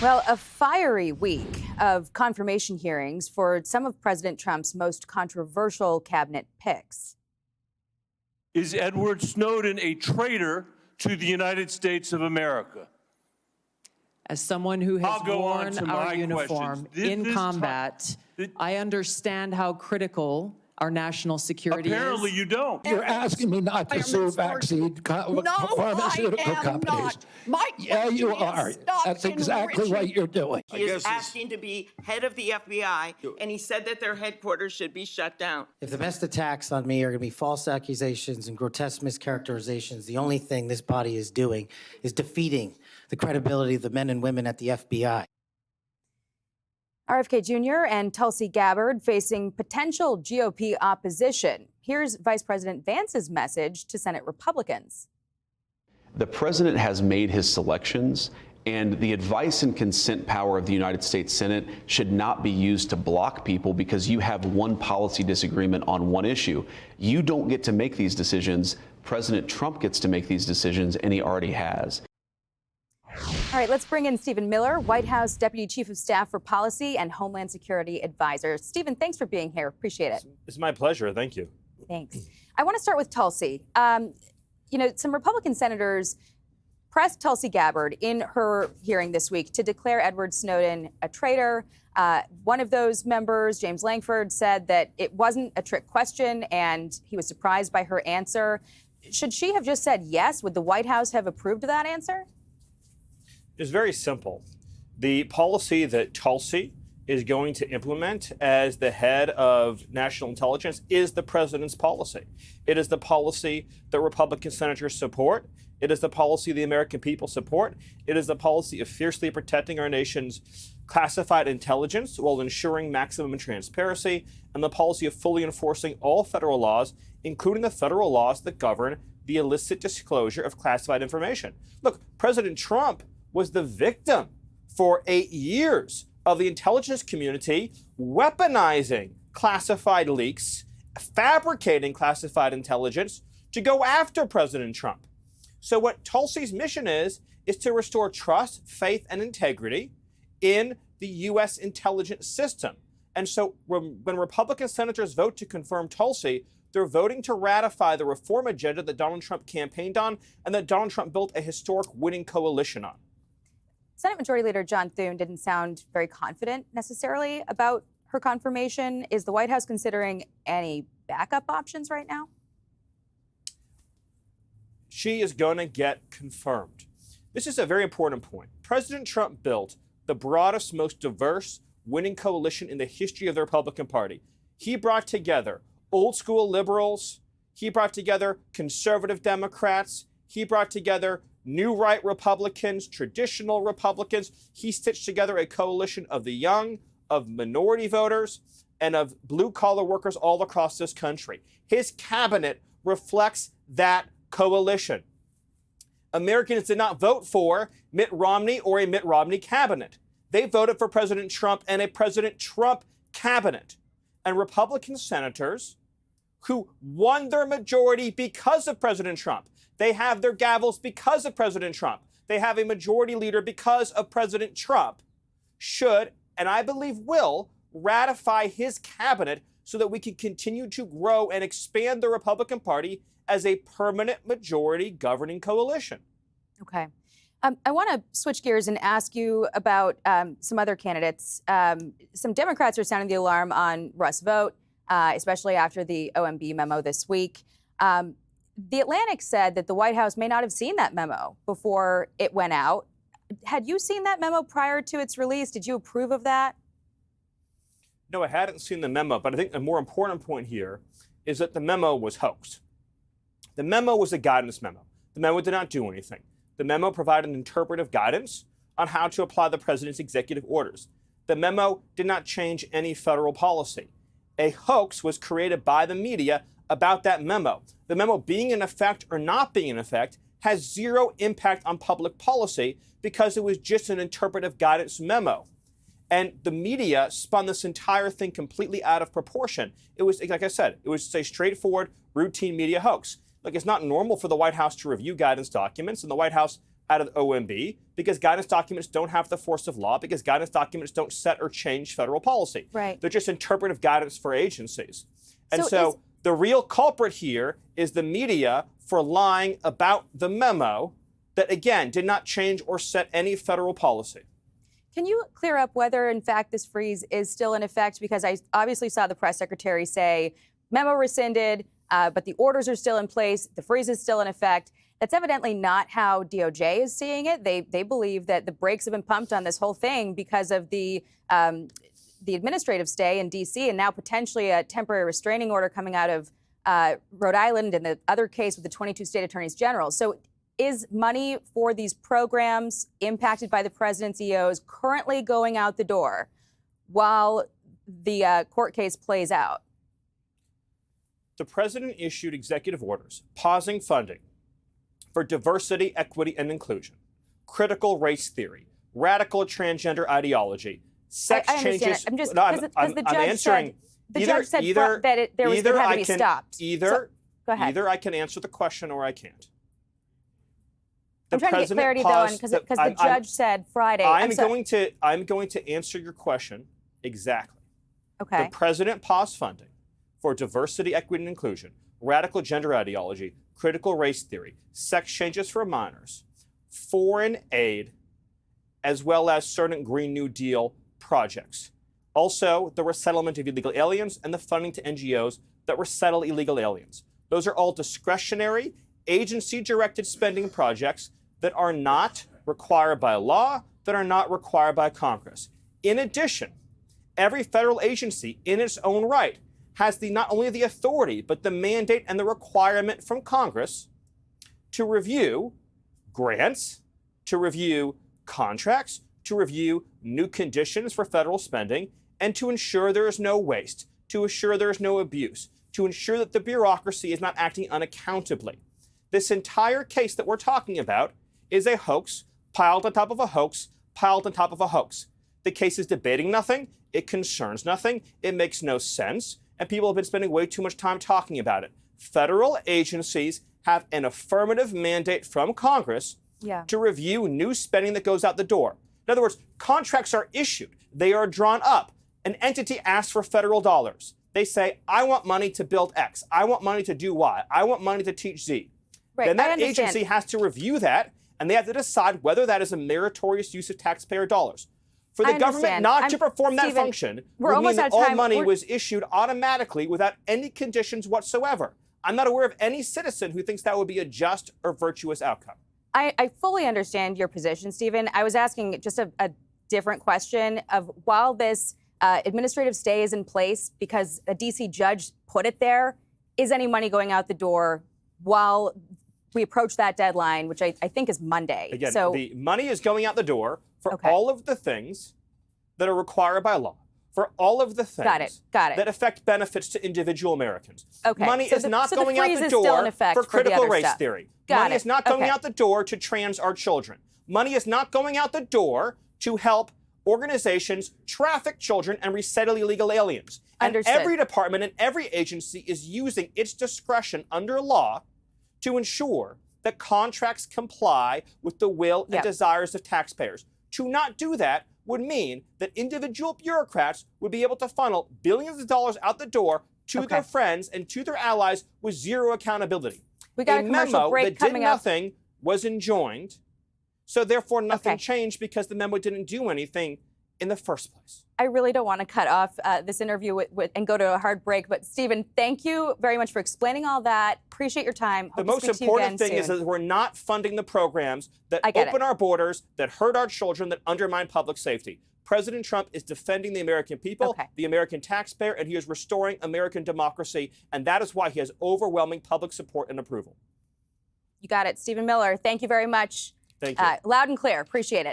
Well, a fiery week of confirmation hearings for some of President Trump's most controversial cabinet picks. Is Edward Snowden a traitor to the United States of America? As someone who has worn our questions. uniform in combat, I understand how critical our national security Apparently is. you don't. You're asking me not to sue vaccine pharmaceutical companies. Yeah, you are. That's exactly what you're doing. He is asking to be head of the FBI, and he said that their headquarters should be shut down. If the best attacks on me are going to be false accusations and grotesque mischaracterizations, the only thing this body is doing is defeating the credibility of the men and women at the FBI. RFK Jr. and Tulsi Gabbard facing potential GOP opposition. Here's Vice President Vance's message to Senate Republicans. The president has made his selections, and the advice and consent power of the United States Senate should not be used to block people because you have one policy disagreement on one issue. You don't get to make these decisions. President Trump gets to make these decisions, and he already has. All right, let's bring in Stephen Miller, White House Deputy Chief of Staff for Policy and Homeland Security Advisor. Stephen, thanks for being here. Appreciate it. It's my pleasure. Thank you. Thanks. I want to start with Tulsi. Some Republican senators pressed Tulsi Gabbard in her hearing this week to declare Edward Snowden a traitor. One of those members, James Langford, said that it wasn't a trick question and he was surprised by her answer. Should she have just said yes? Would the White House have approved of that answer? It's very simple. The policy that Tulsi is going to implement as the head of national intelligence is the president's policy. It is the policy that Republican senators support. It is the policy the American people support. It is the policy of fiercely protecting our nation's classified intelligence while ensuring maximum transparency, and the policy of fully enforcing all federal laws, including the federal laws that govern the illicit disclosure of classified information. Look, President Trump was the victim for 8 years of the intelligence community weaponizing classified leaks, fabricating classified intelligence to go after President Trump. So what Tulsi's mission is to restore trust, faith, and integrity in the U.S. intelligence system. And so when Republican senators vote to confirm Tulsi, they're voting to ratify the reform agenda that Donald Trump campaigned on and that Donald Trump built a historic winning coalition on. Senate Majority Leader John Thune didn't sound very confident necessarily about her confirmation. Is the White House considering any backup options right now? She is going to get confirmed. This is a very important point. President Trump built the broadest, most diverse winning coalition in the history of the Republican Party. He brought together old school liberals. He brought together conservative Democrats. He brought together new right Republicans, traditional Republicans. He stitched together a coalition of the young, of minority voters, and of blue-collar workers all across this country. His cabinet reflects that coalition. Americans did not vote for Mitt Romney or a Mitt Romney cabinet. They voted for President Trump and a President Trump cabinet. And Republican senators who won their majority because of President Trump, they have their gavels because of President Trump, they have a majority leader because of President Trump, should, and I believe will, ratify his cabinet so that we can continue to grow and expand the Republican Party as a permanent majority governing coalition. Okay. I want to switch gears and ask you about some other candidates. Some Democrats are sounding the alarm on Russ Vought, especially after the OMB memo this week. The Atlantic said that the White House may not have seen that memo before it went out. Had you seen that memo prior to its release? Did you approve of that? No, I hadn't seen the memo, but I think the more important point here is that the memo was hoaxed. The memo was a guidance memo. The memo did not do anything. The memo provided interpretive guidance on how to apply the president's executive orders. The memo did not change any federal policy. A hoax was created by the media about that memo. The memo being in effect or not being in effect has zero impact on public policy because it was just an interpretive guidance memo. And the media spun this entire thing completely out of proportion. It was, like I said, it was a straightforward, routine media hoax. Like, it's not normal for the White House to review guidance documents, and the White House out of the OMB because guidance documents don't have the force of law, because guidance documents don't set or change federal policy. Right. They're just interpretive guidance for agencies. And So so the real culprit here is the media for lying about the memo that, again, did not change or set any federal policy. Can you clear up whether, in fact, this freeze is still in effect? Because I obviously saw the press secretary say memo rescinded, but the orders are still in place. The freeze is still in effect. That's evidently not how DOJ is seeing it. They believe that the brakes have been pumped on this whole thing because of the administrative stay in D.C. and now potentially a temporary restraining order coming out of Rhode Island and the other case with the 22 state attorneys general. So is money for these programs impacted by the president's EOs currently going out the door while the court case plays out? The president issued executive orders pausing funding for diversity, equity, and inclusion, critical race theory, radical transgender ideology, sex I understand changes. it. I'm just No, because the judge said that there was either going to I be can, stopped. Either, go ahead. Either I can answer the question or I can't. I'm trying to get clarity though, because the judge said Friday. I'm going to answer your question exactly. Okay. The president paused funding for diversity, equity, and inclusion, radical gender ideology, critical race theory, sex changes for minors, foreign aid, as well as certain Green New Deal projects. Also, the resettlement of illegal aliens and the funding to NGOs that resettle illegal aliens. Those are all discretionary, agency-directed spending projects that are not required by law, that are not required by Congress. In addition, every federal agency in its own right has not only the authority, but the mandate and the requirement from Congress to review grants, to review contracts, to review new conditions for federal spending, and to ensure there is no waste, to ensure there is no abuse, to ensure that the bureaucracy is not acting unaccountably. This entire case that we're talking about is a hoax piled on top of a hoax, piled on top of a hoax. The case is debating nothing, it concerns nothing, it makes no sense, and people have been spending way too much time talking about it. Federal agencies have an affirmative mandate from Congress to review new spending that goes out the door. In other words, contracts are issued, they are drawn up. An entity asks for federal dollars. They say, I want money to build X, I want money to do Y, I want money to teach Z. Right, then that agency has to review that, and they have to decide whether that is a meritorious use of taxpayer dollars. For the government not to perform that function would mean that all money was issued automatically without any conditions whatsoever. I'm not aware of any citizen who thinks that would be a just or virtuous outcome. I fully understand your position, Stephen. I was asking just a different question of while this administrative stay is in place because a D.C. judge put it there, is any money going out the door while we approach that deadline, which I think is Monday? Again, so the money is going out the door for all of the things that are required by law, for all of the things that affect benefits to individual Americans. Money is not going out the door for critical race theory. Money is not going out the door to trans our children. Money is not going out the door to help organizations traffic children and resettle illegal aliens. And every department and every agency is using its discretion under law to ensure that contracts comply with the will and desires of taxpayers. To not do that would mean that individual bureaucrats would be able to funnel billions of dollars out the door to their friends and to their allies with zero accountability. We got a commercial break coming up. That did nothing was enjoined, so therefore nothing changed because the memo didn't do anything in the first place. I really don't want to cut off this interview and go to a hard break, but Stephen, thank you very much for explaining all that. Appreciate your time. The most important thing is that we're not funding the programs that open our borders, that hurt our children, that undermine public safety. President Trump is defending the American people, the American taxpayer, and he is restoring American democracy, and that is why he has overwhelming public support and approval. You got it. Stephen Miller, thank you very much. Thank you. Loud and clear. Appreciate it.